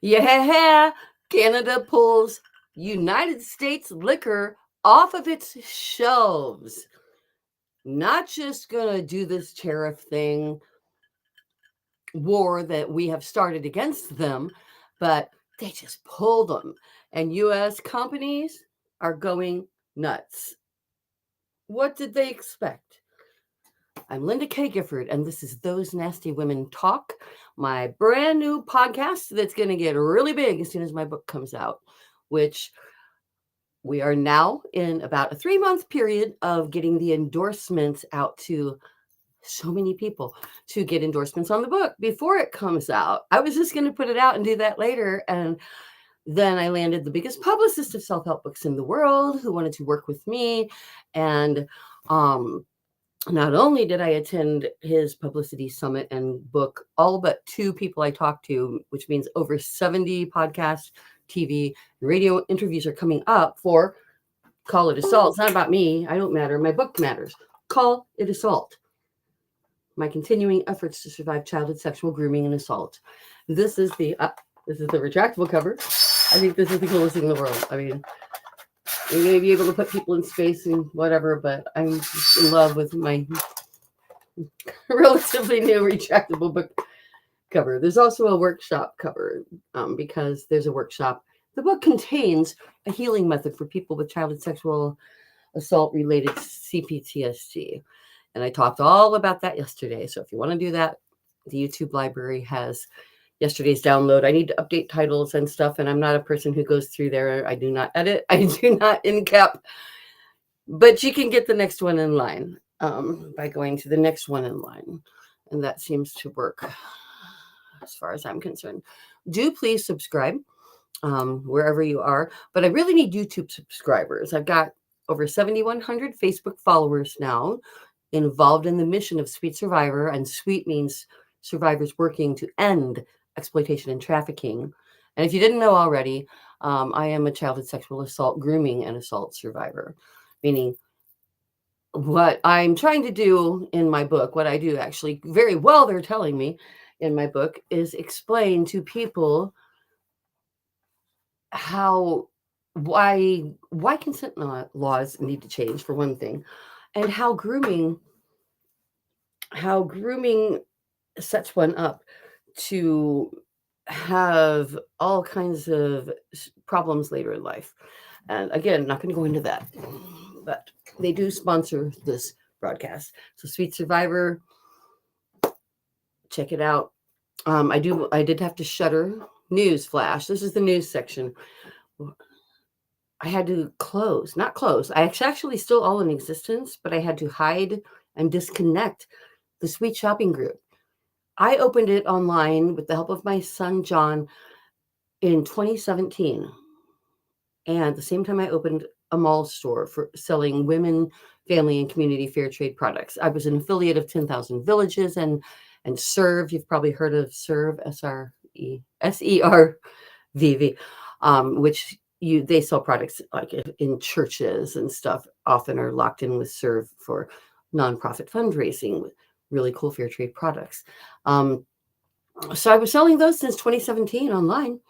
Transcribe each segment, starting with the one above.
Yeah, Canada pulls United States liquor off of its shelves. Not just going to do this tariff thing, war that we have started against them, but they just pulled them. And U.S. companies are going nuts. What did they expect? I'm Linda K. Gifford, and this is Those Nasty Women Talk, my brand new podcast that's going to get really big as soon as my book comes out, which we are now in about a 3-month period of getting the endorsements out to so many people to get endorsements on the book before it comes out. I was just going to put it out and do that later. And then I landed the biggest publicist of self-help books in the world who wanted to work with me. And not only did I attend his publicity summit and book all but 2 people I talked to, which means over 70 podcasts, TV, and radio interviews are coming up for Call It Assault. It's not about me. I don't matter. My book matters. Call It Assault. My continuing efforts to survive childhood sexual grooming and assault. This is the retractable cover. I think this is the coolest thing in the world. I mean, you may be able to put people in space and whatever, but I'm just in love with my relatively new retractable book cover. There's also a workshop cover because there's a workshop. The book contains a healing method for people with childhood sexual assault related C-PTSD. And I talked all about that yesterday. So if you want to do that, the YouTube library has yesterday's download. I need to update titles and stuff. And I'm not a person who goes through there. I do not edit. I do not in cap. But you can get the next one in line by going to the next one in line. And that seems to work as far as I'm concerned. Do please subscribe wherever you are. But I really need YouTube subscribers. I've got over 7,100 Facebook followers now involved in the mission of Sweet Survivor. And sweet means survivors working to end exploitation and trafficking. And if you didn't know already, I am a childhood sexual assault, grooming, and assault survivor, meaning what I'm trying to do in my book, what I do actually very well, they're telling me in my book, is explain to people why consent laws need to change, for one thing, and how grooming sets one up to have all kinds of problems later in life. And again, not going to go into that, but they do sponsor this broadcast. So Sweet Survivor, check it out. I did have to shutter news flash. This is the news section. I had to not close. It's actually still all in existence, but I had to hide and disconnect the Sweet Shopping group. I opened it online with the help of my son, John, in 2017. And at the same time, I opened a mall store for selling women, family, and community fair trade products. I was an affiliate of 10,000 Villages and Serve. You've probably heard of Serve, SERVV, which they sell products like in churches and stuff, often are locked in with Serve for nonprofit fundraising with really cool fair trade products. So I was selling those since 2017 online,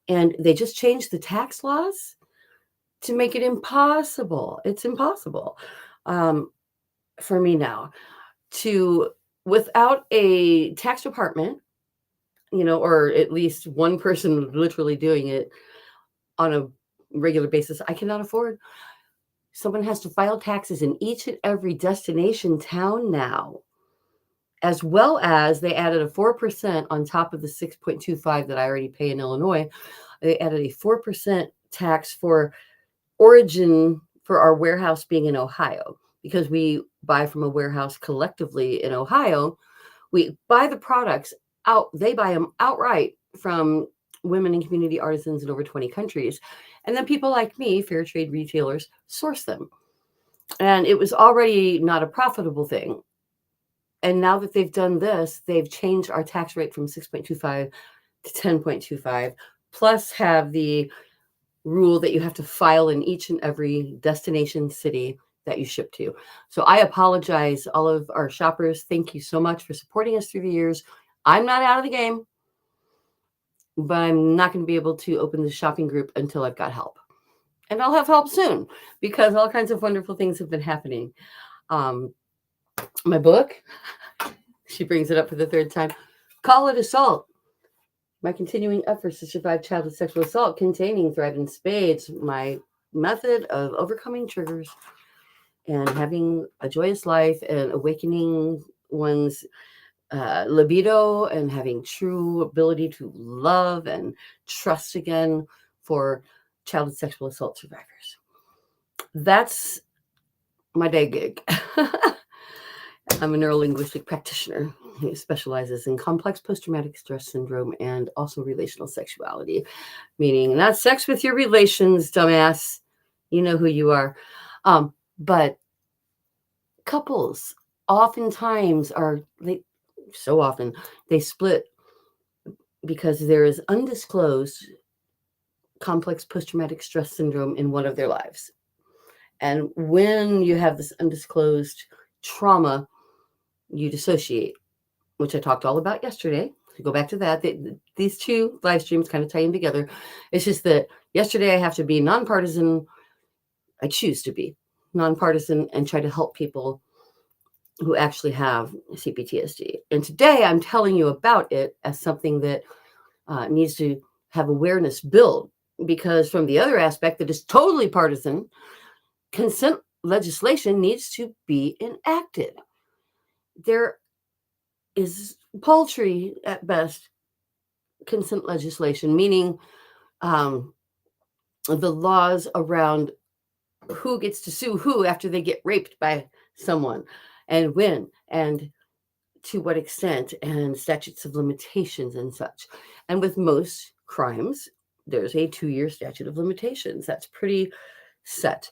and they just changed the tax laws to make it impossible. It's impossible for me now without a tax department, or at least one person literally doing it on a regular basis. I cannot afford. Someone has to file taxes in each and every destination town now, as well as they added a 4% on top of the 6.25 that I already pay in Illinois. They added a 4% tax for origin for our warehouse being in Ohio, because we buy from a warehouse collectively in Ohio. We buy the products out. They buy them outright from women and community artisans in over 20 countries. And then people like me, fair trade retailers, source them. And it was already not a profitable thing. And now that they've done this, they've changed our tax rate from 6.25 to 10.25, plus have the rule that you have to file in each and every destination city that you ship to. So I apologize, all of our shoppers. Thank you so much for supporting us through the years. I'm not out of the game. but I'm not going to be able to open the shopping group until I've got help. And I'll have help soon because all kinds of wonderful things have been happening. Um, my book, she brings it up for the third time, Call It Assault. My continuing efforts to survive childhood sexual assault, containing Thrive in Spades, my method of overcoming triggers and having a joyous life and awakening one's libido and having true ability to love and trust again for childhood sexual assault survivors. That's my day gig. I'm a neurolinguistic practitioner who specializes in complex post-traumatic stress syndrome and also relational sexuality, meaning not sex with your relations, dumbass. You know who you are. But couples oftentimes so often they split because there is undisclosed complex post-traumatic stress syndrome in one of their lives. And when you have this undisclosed trauma, you dissociate, which I talked all about yesterday. So go back to that. These two live streams kind of tie in together. It's just that yesterday I have to be nonpartisan. I choose to be nonpartisan and try to help people who actually have C-PTSD. And today I'm telling you about it as something that needs to have awareness built, because from the other aspect that is totally partisan, consent legislation needs to be enacted. There is paltry at best consent legislation, meaning the laws around who gets to sue who after they get raped by someone and when and to what extent, and statutes of limitations and such. And with most crimes, there's a 2-year statute of limitations. That's pretty set.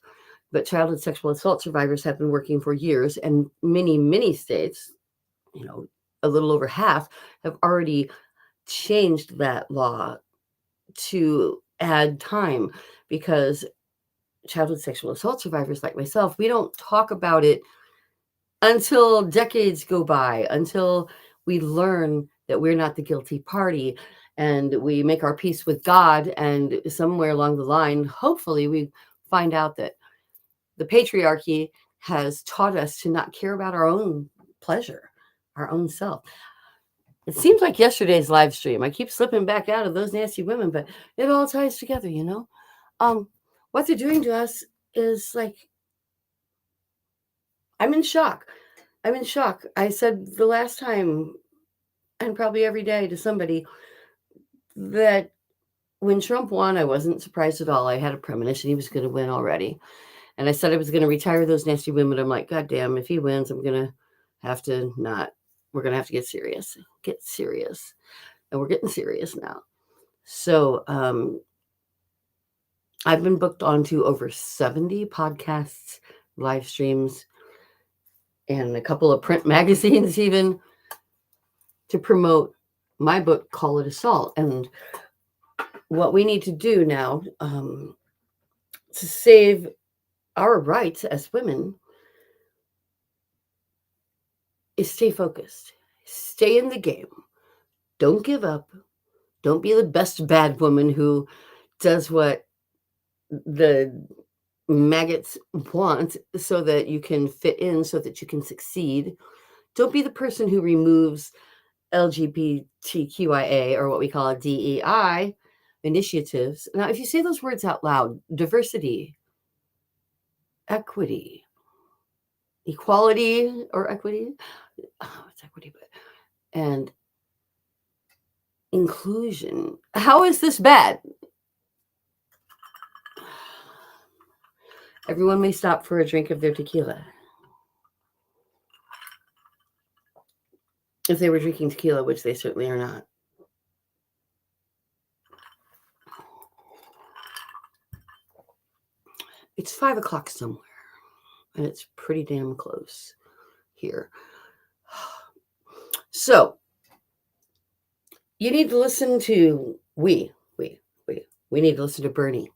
But childhood sexual assault survivors have been working for years, and many states, a little over half, have already changed that law to add time, because childhood sexual assault survivors like myself, we don't talk about it until decades go by, until we learn that we're not the guilty party and we make our peace with God. And somewhere along the line, hopefully, we find out that the patriarchy has taught us to not care about our own pleasure, our own self. It seems like yesterday's live stream. I keep slipping back out of those nasty women, but it all ties together, What they're doing to us is like, I'm in shock. I said the last time, and probably every day to somebody, that when Trump won, I wasn't surprised at all. I had a premonition he was going to win already. And I said I was going to retire those nasty women. I'm like, God damn, if he wins, I'm going to have to we're going to have to get serious. And we're getting serious now. So I've been booked onto over 70 podcasts, live streams, and a couple of print magazines even, to promote my book, Call It Assault. And what we need to do now to save our rights as women is stay focused. Stay in the game. Don't give up. Don't be the best bad woman who does what the maggots want so that you can fit in, so that you can succeed. Don't be the person who removes LGBTQIA, or what we call DEI initiatives. Now, if you say those words out loud, diversity, equity, equality, or equity, it's equity, and inclusion. How is this bad? Everyone may stop for a drink of their tequila. If they were drinking tequila, which they certainly are not. It's 5 o'clock somewhere, and it's pretty damn close here. So you need to listen to we need to listen to Bernie,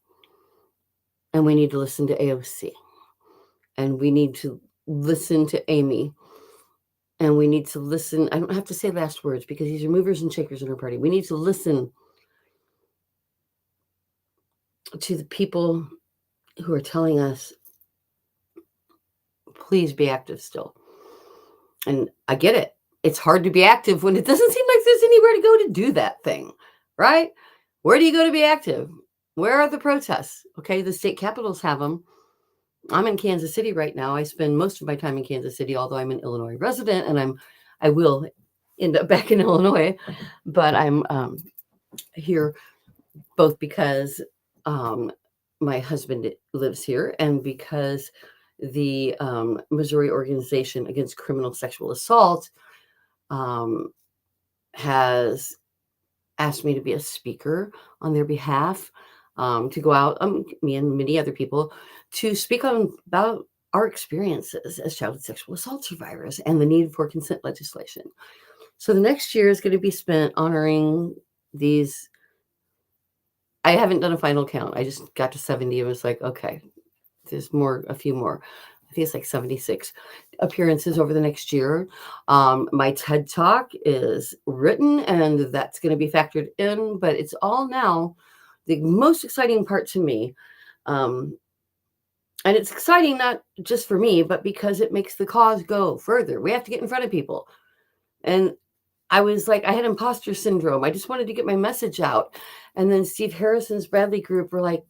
and we need to listen to AOC, and we need to listen to Amy, and we need to listen. I don't have to say last words because these are movers and shakers in our party. We need to listen to the people who are telling us, please be active still. And I get it. It's hard to be active when it doesn't seem like there's anywhere to go to do that thing, right? Where do you go to be active? Where are the protests? Okay, the state capitals have them. I'm in Kansas City right now. I spend most of my time in Kansas City, although I'm an Illinois resident, and I will end up back in Illinois, but I'm here both because my husband lives here and because the Missouri Organization Against Criminal Sexual Assault has asked me to be a speaker on their behalf, to go out, me and many other people, to speak on about our experiences as child sexual assault survivors and the need for consent legislation. So the next year is going to be spent honoring these. I haven't done a final count. I just got to 70 and was like, okay, there's a few more. I think it's like 76 appearances over the next year. My TED Talk is written and that's going to be factored in, but it's all now the most exciting part to me. And it's exciting not just for me, but because it makes the cause go further. We have to get in front of people. And I was like, I had imposter syndrome. I just wanted to get my message out. And then Steve Harrison's Bradley group were like,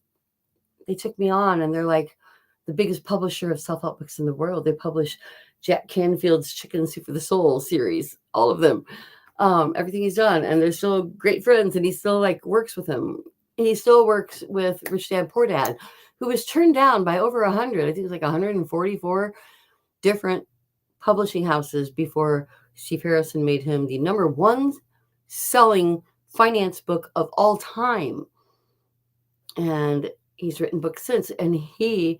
they took me on and they're like the biggest publisher of self-help books in the world. They publish Jack Canfield's Chicken Soup for the Soul series, all of them, everything he's done. And they're still great friends and he still like works with him. He still works with Rich Dad Poor Dad, who was turned down by over 100, I think it was like 144 different publishing houses before Steve Harrison made him the #1 selling finance book of all time. And he's written books since, and he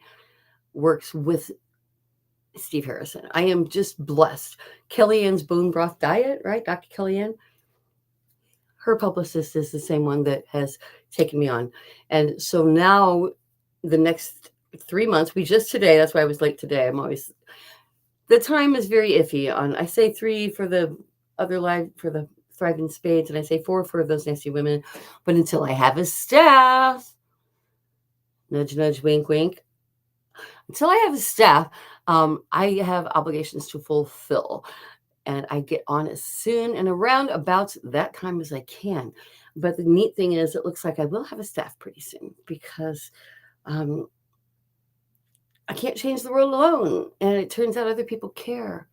works with Steve Harrison. I am just blessed. Kellyanne's Bone Broth Diet, right? Dr. Kellyanne, her publicist is the same one that has taken me on. And so now the next 3 months, today, that's why I was late today. The time is very iffy on, I say 3 for the other live, for the Thriving Spades, and I say 4 for those nasty women. But until I have a staff, nudge, nudge, wink, wink, until I have a staff, I have obligations to fulfill. And I get on as soon and around about that time as I can. But the neat thing is, it looks like I will have a staff pretty soon because I can't change the world alone. And it turns out other people care.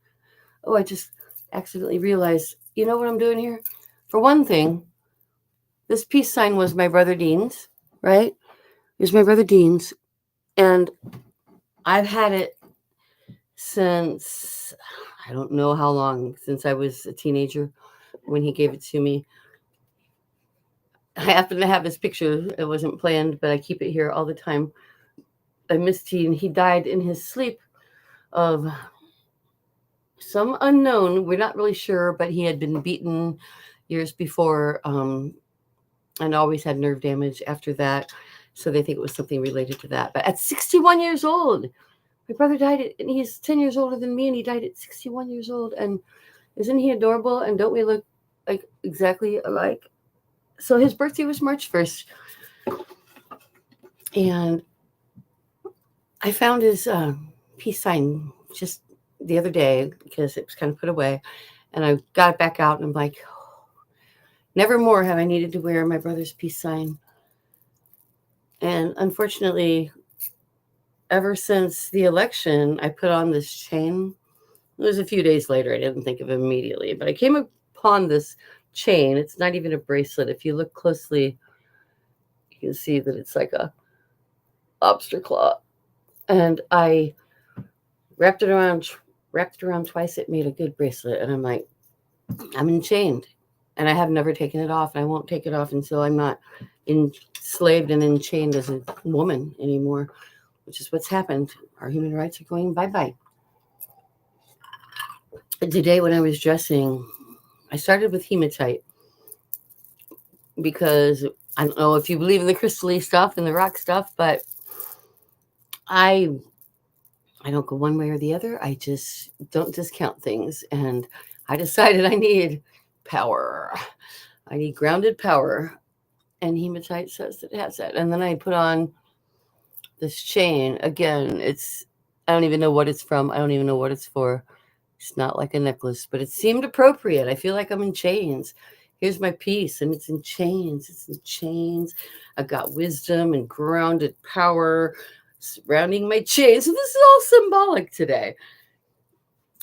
Oh, I just accidentally realized, you know what I'm doing here? For one thing, this peace sign was my brother Dean's, right? It was my brother Dean's. And I've had it since, I don't know how long, since I was a teenager when he gave it to me. I happen to have his picture. It wasn't planned, but I keep it here all the time. I miss Dean. He died in his sleep of some unknown. We're not really sure, but he had been beaten years before and always had nerve damage after that. So they think it was something related to that. But at 61 years old, my brother died, and he's 10 years older than me, and he died at 61 years old. And isn't he adorable? And don't we look like exactly alike? So his birthday was March 1st. And I found his peace sign just the other day because it was kind of put away. And I got it back out, and I'm like, oh, never more have I needed to wear my brother's peace sign. And unfortunately, ever since the election, I put on this chain. It was a few days later. I didn't think of it immediately, but I came upon this chain. It's not even a bracelet. If you look closely, you can see that it's like a lobster claw. And I wrapped it around twice. It made a good bracelet. And I'm like, I'm enchained. And I have never taken it off. And I won't take it off until I'm not enslaved and enchained as a woman anymore, which is what's happened. Our human rights are going bye-bye. Today when I was dressing, I started with hematite because I don't know if you believe in the crystally stuff and the rock stuff, but I don't go one way or the other. I just don't discount things. And I decided I need power. I need grounded power. and hematite says that it has that. And then I put on this chain. Again, I don't even know what it's from. I don't even know what it's for. It's not like a necklace, but it seemed appropriate. I feel like I'm in chains. Here's my piece, and it's in chains. It's in chains. I've got wisdom and grounded power surrounding my chains. So this is all symbolic today.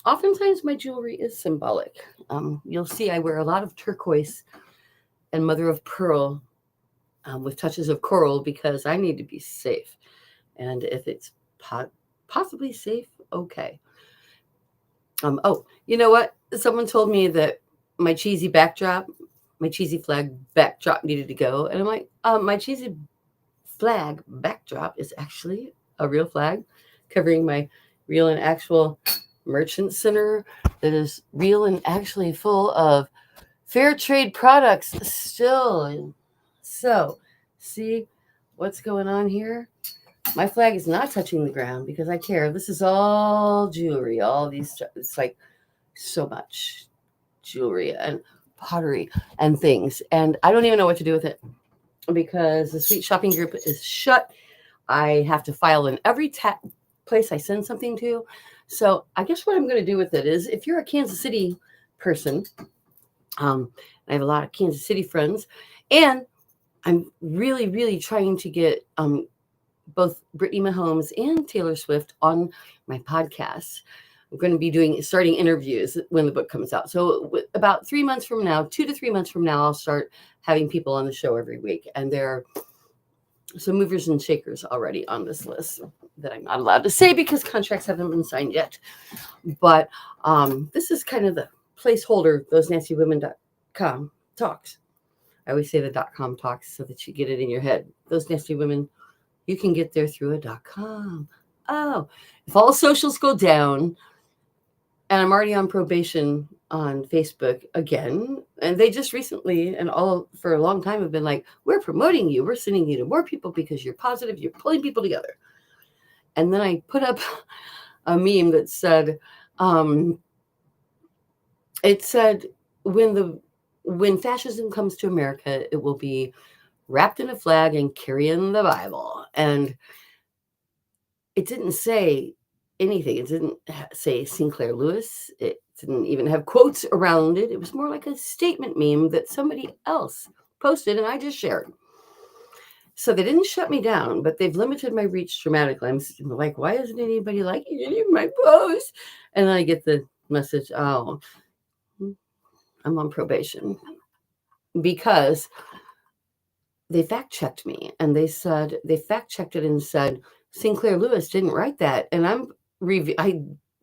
Oftentimes my jewelry is symbolic. You'll see I wear a lot of turquoise and mother of pearl with touches of coral because I need to be safe. And if it's possibly safe, okay. Oh, you know what? Someone told me that my cheesy flag backdrop needed to go. And I'm like, my cheesy flag backdrop is actually a real flag covering my real and actual merchant center that is real and actually full of fair trade products still. So, see what's going on here? My flag is not touching the ground because I care. This is all jewelry, all these, it's like so much jewelry and pottery and things. And I don't even know what to do with it because the Sweet Shopping Group is shut. I have to file in every place I send something to. So I guess what I'm going to do with it is if you're a Kansas City person, I have a lot of Kansas City friends, and I'm really, really trying to get both Brittany Mahomes and Taylor Swift on my podcast. I'm going to be starting interviews when the book comes out. So about 3 months from now, 2 to 3 months from now, I'll start having people on the show every week. And there are some movers and shakers already on this list that I'm not allowed to say because contracts haven't been signed yet. But this is kind of the placeholder, thosenancywomen.com talks. I always say the .com talks so that you get it in your head. Those Nasty Women, you can get there through a .com. Oh, if all socials go down, and I'm already on probation on Facebook again, and they just recently and all for a long time have been like, we're promoting you, we're sending you to more people because you're positive, you're pulling people together. And then I put up a meme that said, when fascism comes to America, it will be wrapped in a flag and carrying the Bible. And it didn't say anything. It didn't say Sinclair Lewis. It didn't even have quotes around it. It was more like a statement meme that somebody else posted and I just shared. So they didn't shut me down, but they've limited my reach dramatically. I'm like, why isn't anybody liking any of my posts? And then I get the message, oh, I'm on probation. Because they fact-checked me and they fact-checked it and said, Sinclair Lewis didn't write that. And I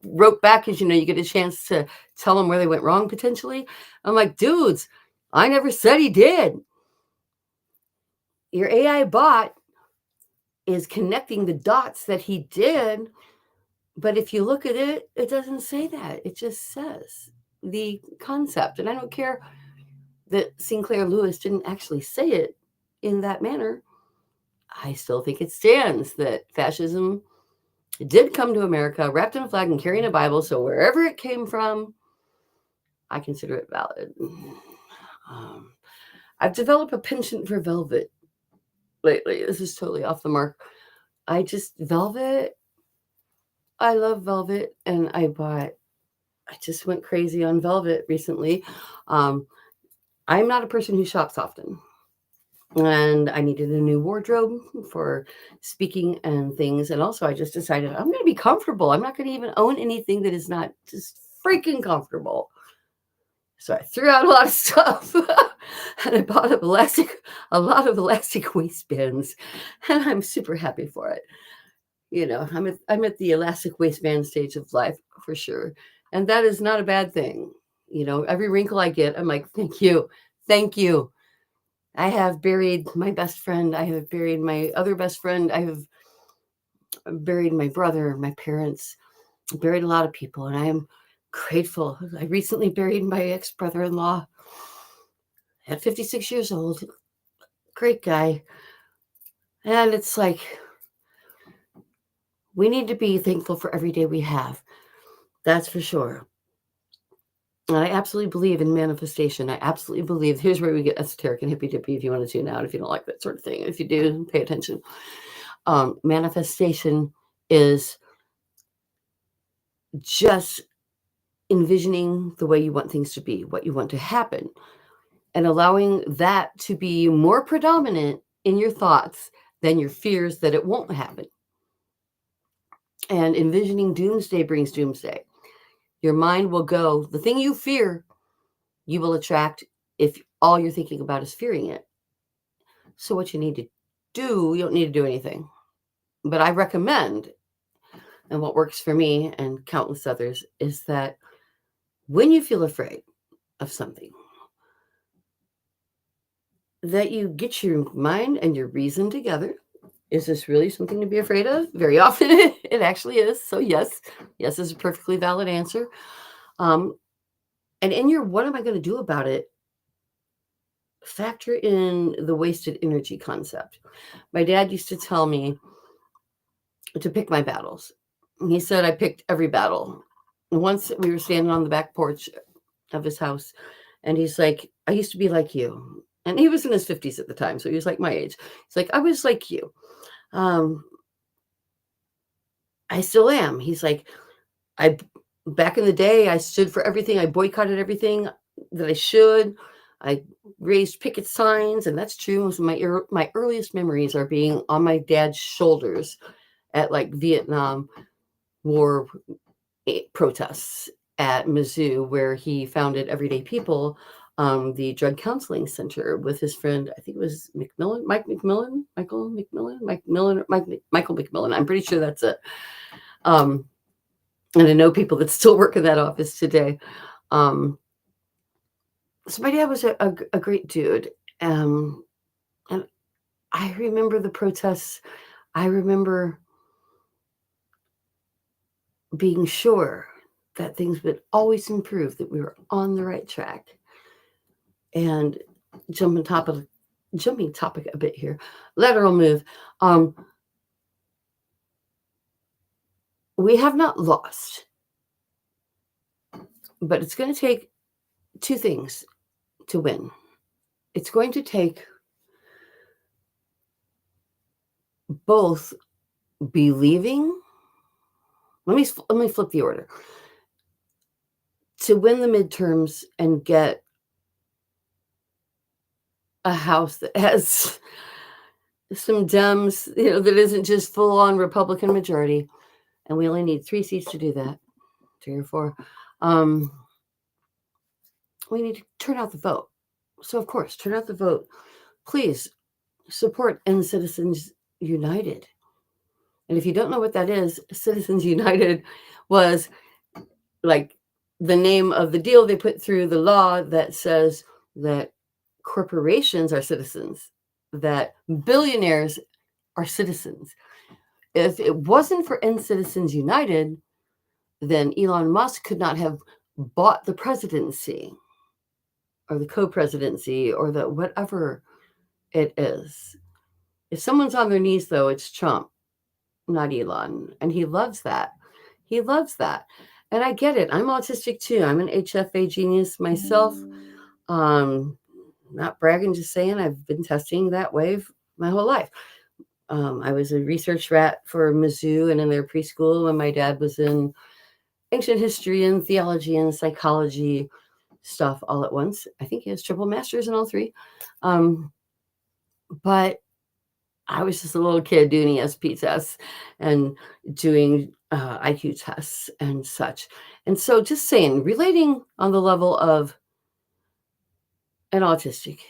wrote back because, you get a chance to tell them where they went wrong potentially. I'm like, dudes, I never said he did. Your AI bot is connecting the dots that he did. But if you look at it, it doesn't say that. It just says the concept. And I don't care that Sinclair Lewis didn't actually say it in that manner. I still think it stands that fascism did come to America wrapped in a flag and carrying a Bible. So wherever it came from, I consider it valid. I've developed a penchant for velvet lately. This is totally off the mark. Velvet. I love velvet, and I just went crazy on velvet recently. I'm not a person who shops often. And I needed a new wardrobe for speaking and things. And also I just decided I'm going to be comfortable. I'm not going to even own anything that is not just freaking comfortable. So I threw out a lot of stuff and I bought a lot of elastic waistbands, and I'm super happy for it. I'm at the elastic waistband stage of life for sure. And that is not a bad thing. Every wrinkle I get, I'm like, thank you. Thank you. I have buried my best friend. I have buried my other best friend. I have buried my brother, my parents, buried a lot of people, and I am grateful. I recently buried my ex-brother-in-law at 56 years old. Great guy. And it's like, we need to be thankful for every day we have. That's for sure. And I absolutely believe in manifestation. I absolutely believe, here's where we get esoteric and hippy dippy if you want to tune out, if you don't like that sort of thing. If you do, pay attention. Manifestation is just envisioning the way you want things to be, what you want to happen, and allowing that to be more predominant in your thoughts than your fears that it won't happen. And envisioning doomsday brings doomsday. Your mind will go, the thing you fear, you will attract if all you're thinking about is fearing it. So what you need to do, you don't need to do anything. But I recommend, and what works for me and countless others, is that when you feel afraid of something, that you get your mind and your reason together. Is this really something to be afraid of? Very often it actually is. So yes is a perfectly valid answer. And in your what am I going to do about it, factor in the wasted energy concept. My dad used to tell me to pick my battles. He said I picked every battle. Once we were standing on the back porch of his house, and he's like, I used to be like you. And he was in his 50s at the time, so he was like my age. He's like, I was like you. I still am. He's like, back in the day, I stood for everything. I boycotted everything that I should. I raised picket signs, and that's true. My earliest memories are being on my dad's shoulders at like Vietnam War protests at Mizzou, where he founded Everyday People, the drug counseling center, with his friend, I think it was Michael McMillan. I'm pretty sure that's it. And I know people that still work in that office today. So my dad was a great dude. And I remember the protests. I remember being sure that things would always improve, that we were on the right track. And jumping topic a bit here, lateral move. We have not lost, but it's going to take two things to win. It's going to take both believing. Let me flip the order. To win the midterms and get a house that has some Dems, that isn't just full on Republican majority, and we only need 3 seats to do that, 3 or 4. We need to turn out the vote. So of course, turn out the vote. Please support End Citizens United. And if you don't know what that is, Citizens United was like the name of the deal they put through the law that says that corporations are citizens, that billionaires are citizens. If it wasn't for End Citizens United, then Elon Musk could not have bought the presidency or the co-presidency or the whatever it is. If someone's on their knees, though, it's Trump, not Elon. And he loves that. He loves that. And I get it. I'm autistic too. I'm an HFA genius myself. Not bragging, just saying I've been testing that way my whole life. I was a research rat for Mizzou and in their preschool when my dad was in ancient history and theology and psychology stuff all at once. I think he has triple masters in all 3. But I was just a little kid doing ESP tests and doing IQ tests and such. And so just saying, relating on the level of an autistic,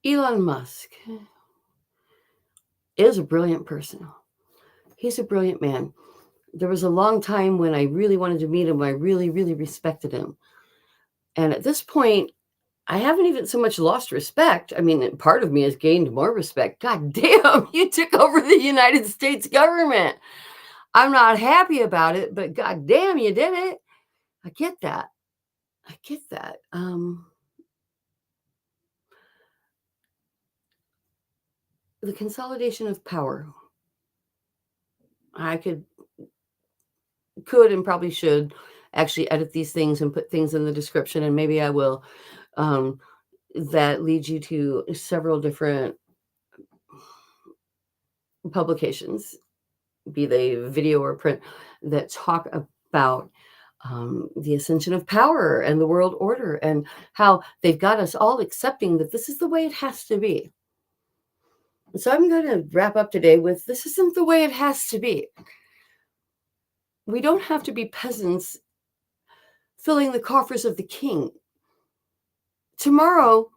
Elon Musk is a brilliant person. He's a brilliant man. There was a long time when I really wanted to meet him. I really, really respected him. And at this point, I haven't even so much lost respect. I mean, part of me has gained more respect. God damn, you took over the United States government. I'm not happy about it, but God damn, you did it. I get that. The consolidation of power. I could and probably should actually edit these things and put things in the description, and maybe I will, that leads you to several different publications, be they video or print, that talk about the ascension of power and the world order, and how they've got us all accepting that this is the way it has to be. So I'm going to wrap up today with, this isn't the way it has to be. We don't have to be peasants filling the coffers of the king. Tomorrow,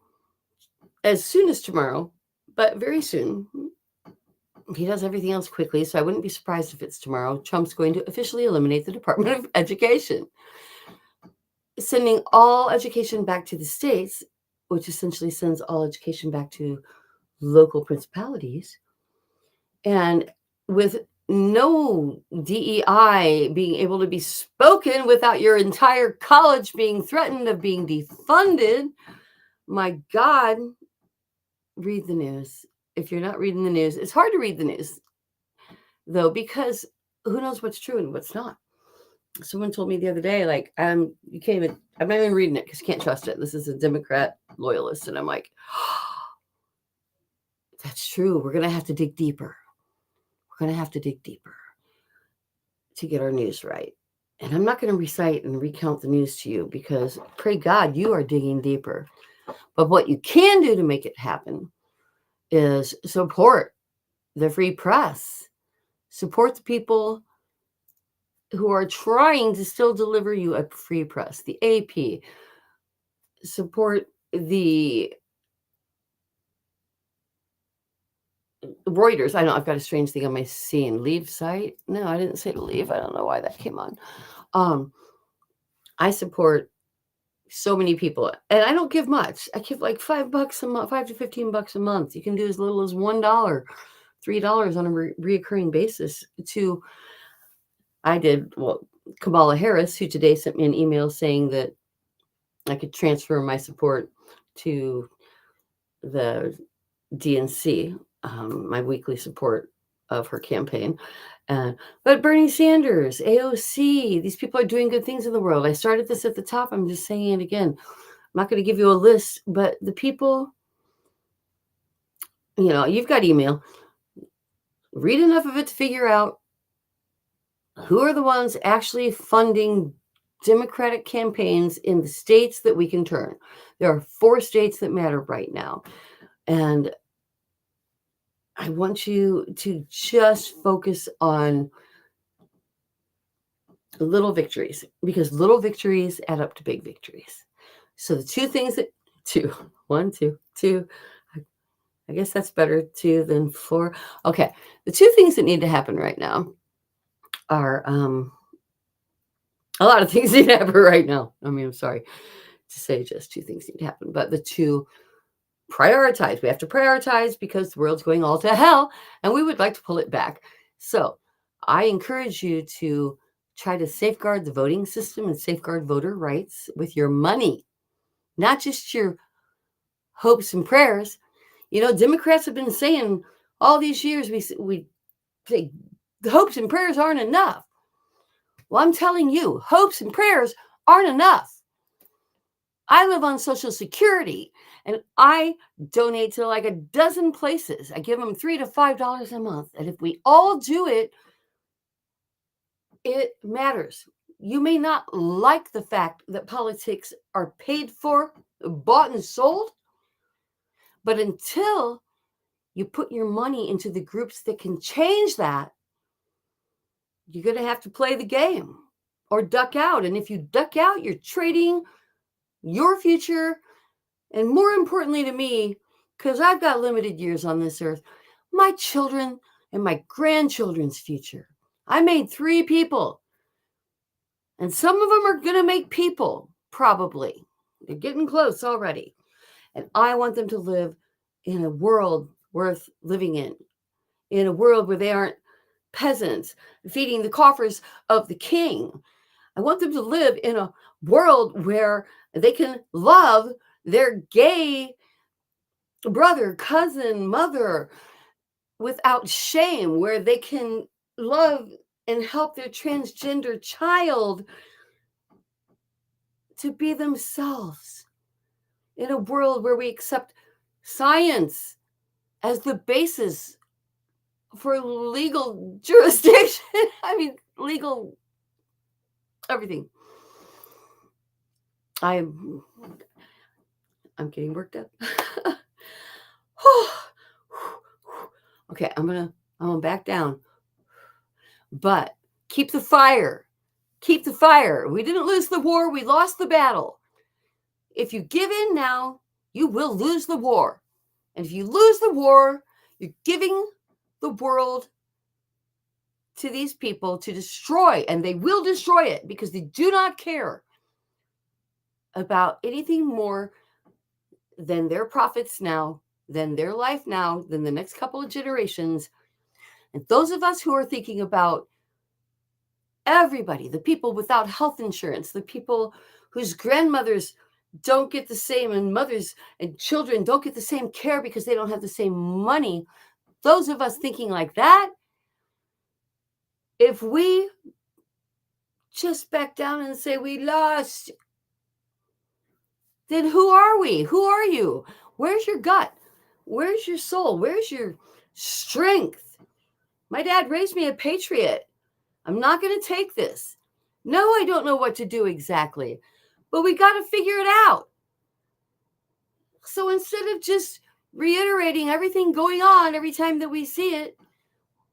as soon as tomorrow, but very soon, he does everything else quickly, so I wouldn't be surprised if it's tomorrow, Trump's going to officially eliminate the Department of Education, sending all education back to the states, which essentially sends all education back to local principalities. And with no DEI being able to be spoken without your entire college being threatened of being defunded, my God, read the news. If you're not reading the news, it's hard to read the news, though, because who knows what's true and what's not. Someone told me the other day, like, you can't even, I'm not even reading it because you can't trust it. This is a Democrat loyalist. And I'm like, that's true. We're going to have to dig deeper. We're going to have to dig deeper to get our news right. And I'm not going to recite and recount the news to you, because pray God you are digging deeper. But what you can do to make it happen is support the free press, support the people who are trying to still deliver you a free press, the AP, support the Reuters. I know I've got a strange thing on my scene. Leave site? No, I didn't say to leave. I don't know why that came on. I support so many people, and I don't give much. I give like $5 a month, $5 to $15 a month. You can do as little as $1, $3 on a reoccurring basis. I did, Kamala Harris, who today sent me an email saying that I could transfer my support to the DNC, my weekly support of her campaign. But Bernie Sanders, AOC, these people are doing good things in the world. I started this at the top. I'm just saying it again. I'm not going to give you a list, but the people, you've got email. Read enough of it to figure out who are the ones actually funding Democratic campaigns in the states that we can turn. There are 4 states that matter right now. And I want you to just focus on little victories, because little victories add up to big victories. So the 2 things that, 2, 1, 2, 2, I guess that's better 2 than 4. Okay. The 2 things that need to happen right now are, a lot of things need to happen right now. I mean, I'm sorry to say just 2 things need to happen, but the 2, prioritize. We have to prioritize because the world's going all to hell and we would like to pull it back. So I encourage you to try to safeguard the voting system and safeguard voter rights with your money, not just your hopes and prayers. Democrats have been saying all these years, we say the hopes and prayers aren't enough. Well, I'm telling you, hopes and prayers aren't enough. I live on Social Security and I donate to like a dozen places. I give them $3 to $5 a month. And if we all do it, it matters. You may not like the fact that politics are paid for, bought and sold, but until you put your money into the groups that can change that, you're going to have to play the game or duck out. And if you duck out, you're trading your future, and more importantly to me, because I've got limited years on this earth, my children and my grandchildren's future. I made 3 people, and some of them are going to make people, probably. They're getting close already. And I want them to live in a world worth living in a world where they aren't peasants feeding the coffers of the king. I want them to live in a world where they can love their gay brother, cousin, mother without shame, where they can love and help their transgender child to be themselves in a world where we accept science as the basis for legal jurisdiction. I mean, legal everything. I'm getting worked up. Okay, I'm gonna back down. But keep the fire. Keep the fire. We didn't lose the war, we lost the battle. If you give in now, you will lose the war. And if you lose the war, you're giving the world to these people to destroy, and they will destroy it because they do not care about anything more than their profits now, than their life now, than the next couple of generations. And those of us who are thinking about everybody, the people without health insurance, the people whose grandmothers don't get the same, and mothers and children don't get the same care because they don't have the same money, those of us thinking like that, if we just back down and say we lost, then who are we? Who are you? Where's your gut? Where's your soul? Where's your strength? My dad raised me a patriot. I'm not going to take this. No, I don't know what to do exactly, but we got to figure it out. So instead of just reiterating everything going on every time that we see it,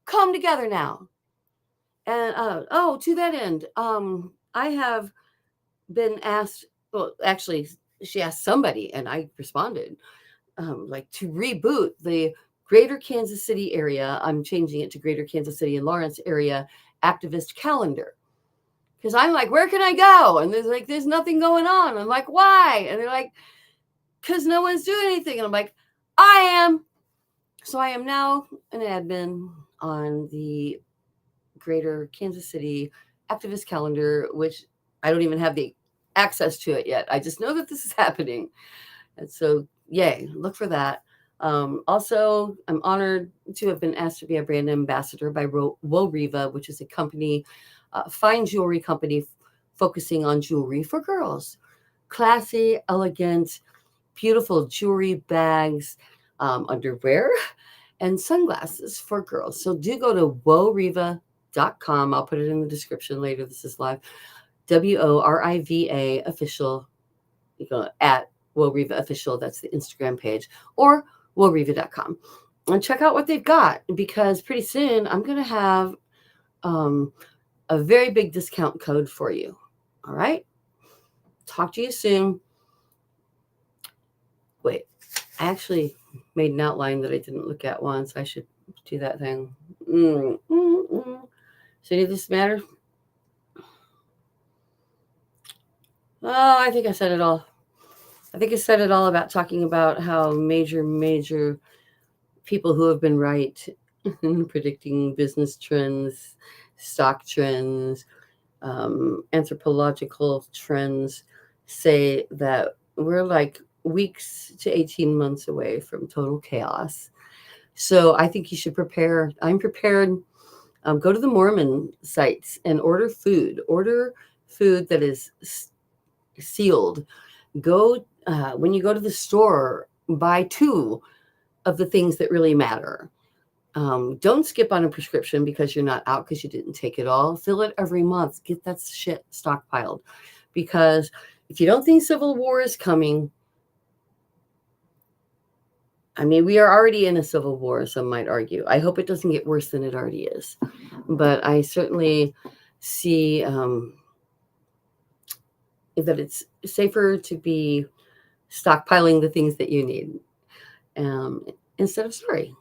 come together now. And to that end, I have been asked, well, actually, she asked somebody and I responded, to reboot the Greater Kansas City area. I'm changing it to Greater Kansas City and Lawrence area activist calendar. Because I'm like, where can I go? And there's nothing going on. I'm like, why? And they're like, because no one's doing anything. And I'm like, I am. So I am now an admin on the Greater Kansas City activist calendar, which I don't even have the access to it yet. I just know that this is happening. And so, yay, look for that. Also, I'm honored to have been asked to be a brand ambassador by Wo Riva, which is a company, fine jewelry company focusing on jewelry for girls. Classy, elegant, beautiful jewelry, bags, underwear, and sunglasses for girls. So do go to woriva.com. I'll put it in the description later. This is live. WORIVA official. You go at WoRiva official. That's the Instagram page, or woriva.com, and check out what they've got, because pretty soon I'm going to have a very big discount code for you. All right. Talk to you soon. Wait, I actually made an outline that I didn't look at once. I should do that thing. So any of this matter? Oh, I think I said it all. I think I said it all about talking about how major people who have been right in predicting business trends, stock trends, anthropological trends say that we're like weeks to 18 months away from total chaos. So I think you should prepare. I'm prepared. Go to the Mormon sites and order food. Order food that is sealed. Go when you go to the store, buy 2 of the things that really matter. Don't skip on a prescription because you're not out because you didn't take it all. Fill it every month. Get that shit stockpiled. Because if you don't think civil war is coming, I mean, we are already in a civil war, some might argue. I hope it doesn't get worse than it already is. But I certainly see that it's safer to be stockpiling the things that you need instead of sorry.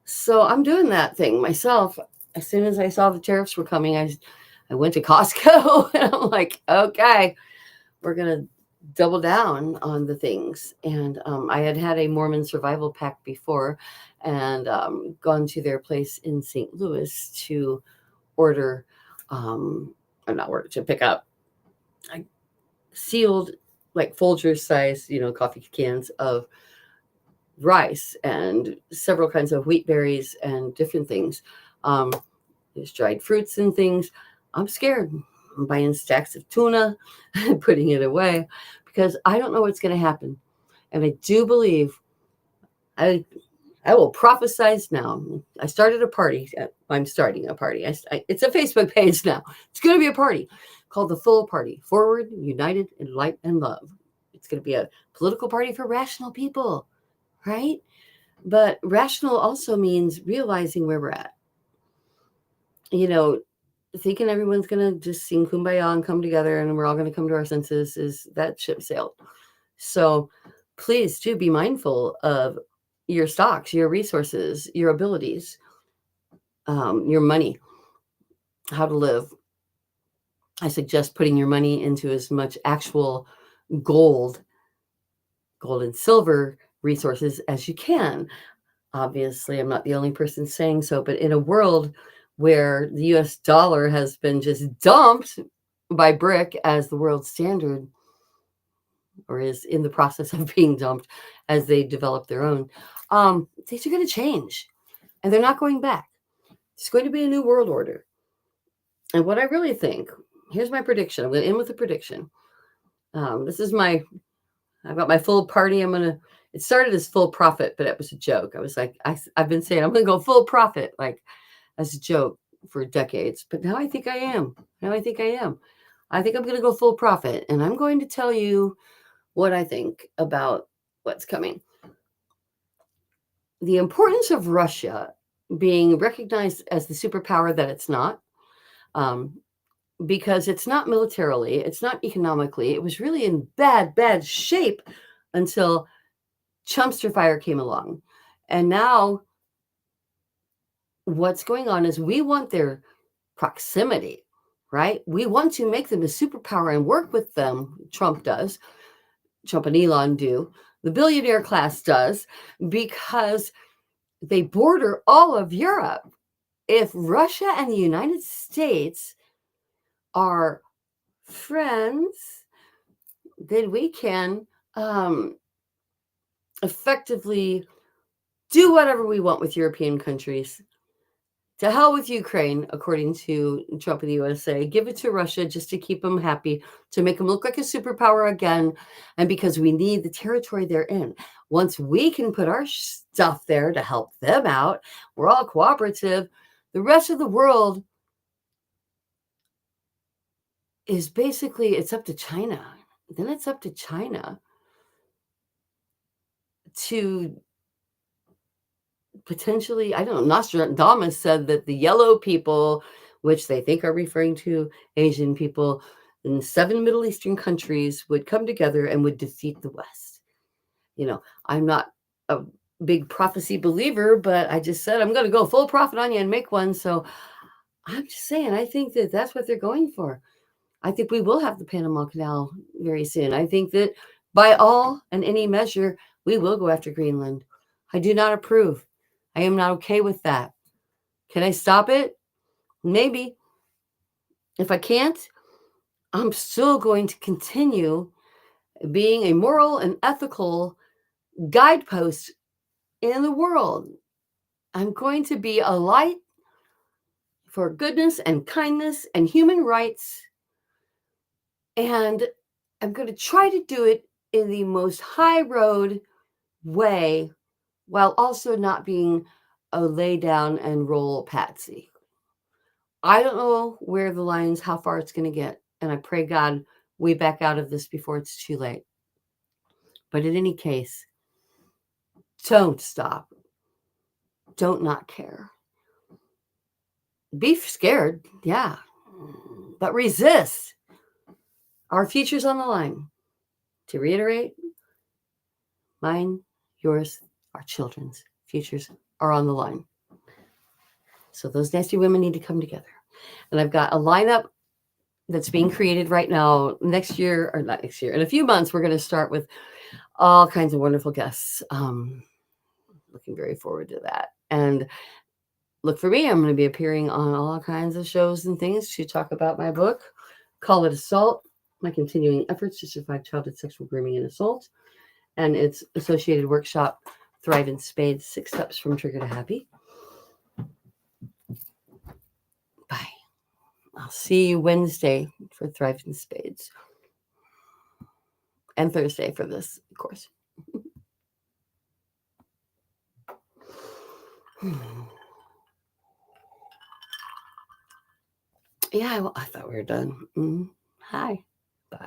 So I'm doing that thing myself. As soon as I saw the tariffs were coming, I went to Costco and I'm like, okay, we're going to double down on the things. And I had a Mormon survival pack before, and gone to their place in St. Louis to order, to pick up sealed, like Folgers size, coffee cans of rice and several kinds of wheat berries and different things. There's dried fruits and things. I'm scared. I'm buying stacks of tuna and putting it away because I don't know what's going to happen. And I do believe I will prophesize now. I started a party. I'm starting a party. It's a Facebook page now. It's going to be a party called the Full Party, Forward, United, in Light and Love. It's going to be a political party for rational people, right? But rational also means realizing where we're at. You know, thinking everyone's going to just sing Kumbaya and come together and we're all going to come to our senses is that ship sailed. So please do be mindful of your stocks, your resources, your abilities, your money, how to live. I suggest putting your money into as much actual gold and silver resources as you can. Obviously, I'm not the only person saying so, but in a world where the US dollar has been just dumped by BRIC as the world standard, or is in the process of being dumped as they develop their own, things are going to change and they're not going back. It's going to be a new world order. And what I really think, here's my prediction. I'm going to end with a prediction. This is I've got my full party. It started as full profit, but it was a joke. I was like, I've been saying I'm going to go full profit, like as a joke for decades. But now I think I am. I think I'm going to go full profit. And I'm going to tell you what I think about what's coming. The importance of Russia being recognized as the superpower that it's not, because it's not militarily, it's not economically. It was really in bad shape until Chumpster fire came along. And now what's going on is we want their proximity, right? We want to make them a superpower and work with them. Trump does. Trump and Elon do. The billionaire class does, because they border all of Europe. If Russia and the United States are friends, then we can effectively do whatever we want with European countries. To hell with Ukraine, according to Trump and the USA. Give it to Russia just to keep them happy, to make them look like a superpower again, and because we need the territory they're in. Once we can put our stuff there to help them out, we're all cooperative. The rest of the world is basically, it's up to China. Then it's up to China to potentially, I don't know, Nostradamus said that the yellow people, which they think are referring to Asian people, in 7 Middle Eastern countries would come together and would defeat the West. You know, I'm not a big prophecy believer, but I just said I'm going to go full profit on you and make one. So I'm just saying, I think that that's what they're going for. I think we will have the Panama Canal very soon. I think that by all and any measure, we will go after Greenland. I do not approve. I am not okay with that. Can I stop it? Maybe. If I can't, I'm still going to continue being a moral and ethical guidepost in the world. I'm going to be a light for goodness and kindness and human rights. And I'm going to try to do it in the most high road way, while also not being a lay down and roll patsy. I don't know where the line's, how far it's going to get. And I pray God we back out of this before it's too late. But in any case, don't stop. Don't not care. Be scared, yeah. But resist. Our future's on the line. To reiterate, mine, yours, our children's futures are on the line. So those nasty women need to come together. And I've got a lineup that's being created right now. Next year, or not next year, in a few months, we're going to start with all kinds of wonderful guests. Looking very forward to that. And look for me. I'm going to be appearing on all kinds of shows and things to talk about my book, Call It Assault, My Continuing Efforts to Survive Childhood Sexual Grooming and Assault, and its associated workshop, Thrive in Spades, 6 Steps from Trigger to Happy. Bye. I'll see you Wednesday for Thrive in Spades. And Thursday for this course. Yeah, I thought we were done. Hi. Bye.